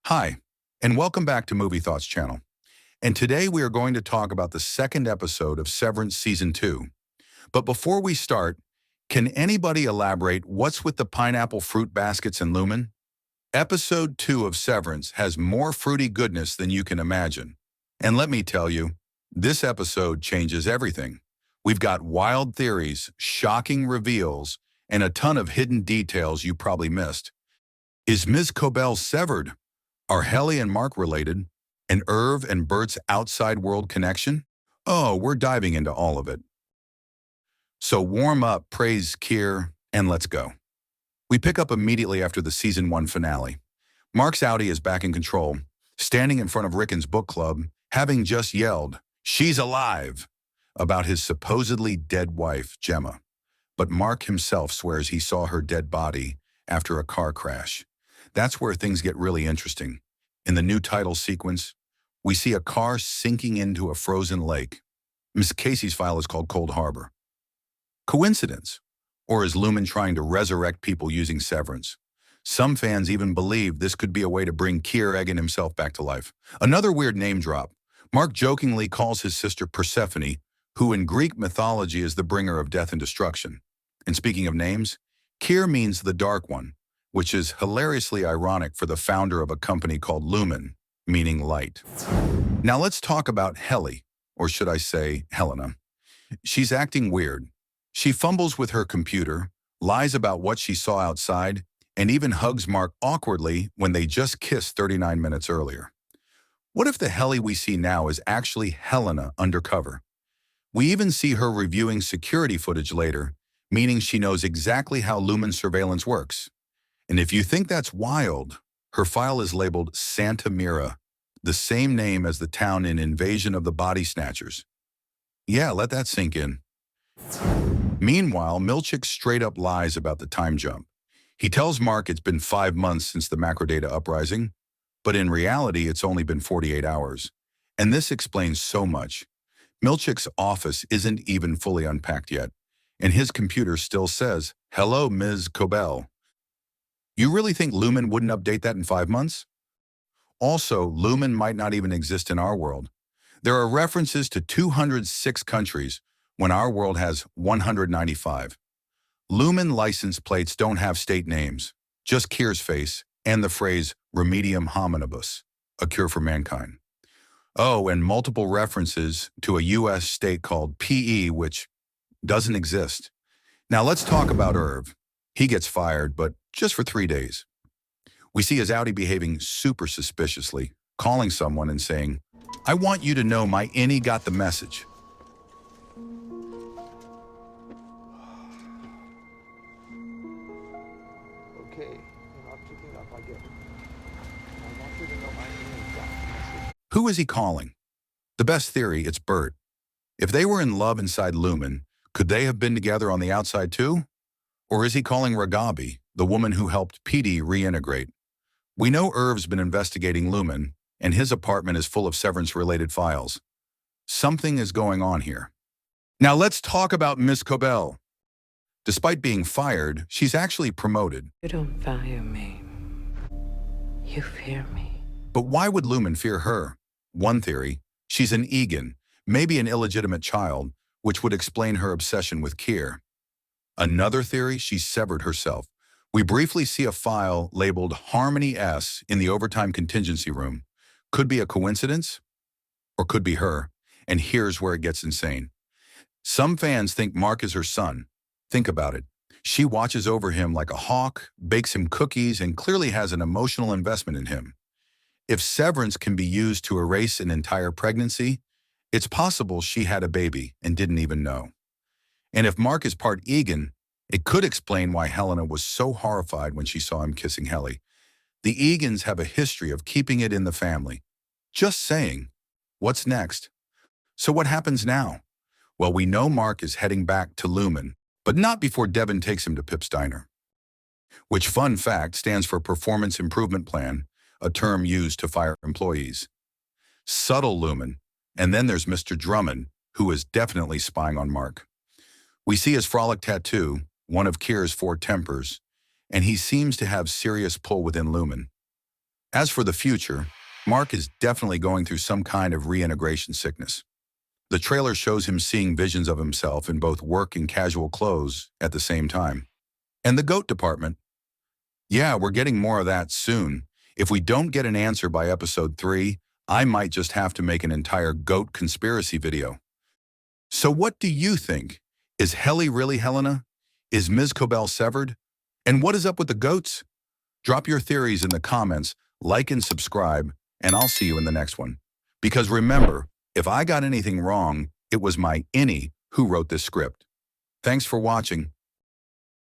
Hi, and welcome back to Movie Thoughts channel. And today we are going to talk about the second episode of Severance Season 2. But before we start, can anybody elaborate what's with the pineapple fruit baskets and Lumen? Episode 2 of Severance has more fruity goodness than you can imagine. And let me tell you, this episode changes everything. We've got wild theories, shocking reveals, and a ton of hidden details you probably missed. Is Ms. Cobell severed? Are Helly and Mark related? And Irv and Bert's outside world connection? Oh, we're diving into all of it. So warm up, praise Keir, and let's go. We pick up immediately after the Season 1 finale. Mark's Audi is back in control, standing in front of Rickon's book club, having just yelled, "She's alive!" about his supposedly dead wife, Gemma. But Mark himself swears he saw her dead body after a car crash. That's where things get really interesting. In the new title sequence, we see a car sinking into a frozen lake. Miss Casey's file is called Cold Harbor. Coincidence? Or is Lumen trying to resurrect people using Severance? Some fans even believe this could be a way to bring Keir Egan himself back to life. Another weird name drop. Mark jokingly calls his sister Persephone, who in Greek mythology is the bringer of death and destruction. And speaking of names, Keir means the Dark One, which is hilariously ironic for the founder of a company called Lumen, meaning light. Now let's talk about Helly, or should I say Helena. She's acting weird. She fumbles with her computer, lies about what she saw outside, and even hugs Mark awkwardly when they just kissed 39 minutes earlier. What if the Helly we see now is actually Helena undercover? We even see her reviewing security footage later, meaning she knows exactly how Lumen surveillance works. And if you think that's wild, her file is labeled Santa Mira, the same name as the town in Invasion of the Body Snatchers. Yeah, let that sink in. Meanwhile, Milchick straight up lies about the time jump. He tells Mark it's been 5 months since the macrodata uprising, but in reality it's only been 48 hours. And this explains so much. Milchick's office isn't even fully unpacked yet, and his computer still says, "Hello, Ms. Cobell." You really think Lumen wouldn't update that in 5 months? Also, Lumen might not even exist in our world. There are references to 206 countries when our world has 195. Lumen license plates don't have state names, just Keir's face and the phrase Remedium Hominibus, a cure for mankind. Oh, and multiple references to a U.S. state called PE, which doesn't exist. Now let's talk about Irv. He gets fired, but just for 3 days. We see his Audi behaving super suspiciously, calling someone and saying, "I want you to know my innie got the message." Okay, you're not picking up, I get it. I want you to know my name got the message. Who is he calling? The best theory, it's Bert. If they were in love inside Lumen, could they have been together on the outside too? Or is he calling Ragabi, the woman who helped PD reintegrate? We know Irv's been investigating Lumen, and his apartment is full of Severance-related files. Something is going on here. Now let's talk about Miss Cobell. Despite being fired, she's actually promoted. You don't value me. You fear me. But why would Lumen fear her? One theory, she's an Egan, maybe an illegitimate child, which would explain her obsession with Keir. Another theory, she severed herself. We briefly see a file labeled Harmony S in the overtime contingency room. Could be a coincidence, or could be her. And here's where it gets insane. Some fans think Mark is her son. Think about it. She watches over him like a hawk, bakes him cookies, and clearly has an emotional investment in him. If Severance can be used to erase an entire pregnancy, it's possible she had a baby and didn't even know. And if Mark is part Egan, it could explain why Helena was so horrified when she saw him kissing Helly. The Egans have a history of keeping it in the family. Just saying. What's next? So what happens now? Well, we know Mark is heading back to Lumen, but not before Devin takes him to Pip's Diner, which, fun fact, stands for Performance Improvement Plan, a term used to fire employees. Subtle Lumen. And then there's Mr. Drummond, who is definitely spying on Mark. We see his frolic tattoo, one of Keir's 4 tempers, and he seems to have serious pull within Lumen. As for the future, Mark is definitely going through some kind of reintegration sickness. The trailer shows him seeing visions of himself in both work and casual clothes at the same time. And the goat department? Yeah, we're getting more of that soon. If we don't get an answer by episode 3, I might just have to make an entire goat conspiracy video. So what do you think? Is Helly really Helena? Is Ms. Cobell severed? And what is up with the goats? Drop your theories in the comments, like and subscribe, and I'll see you in the next one. Because remember, if I got anything wrong, it was my innie who wrote this script. Thanks for watching.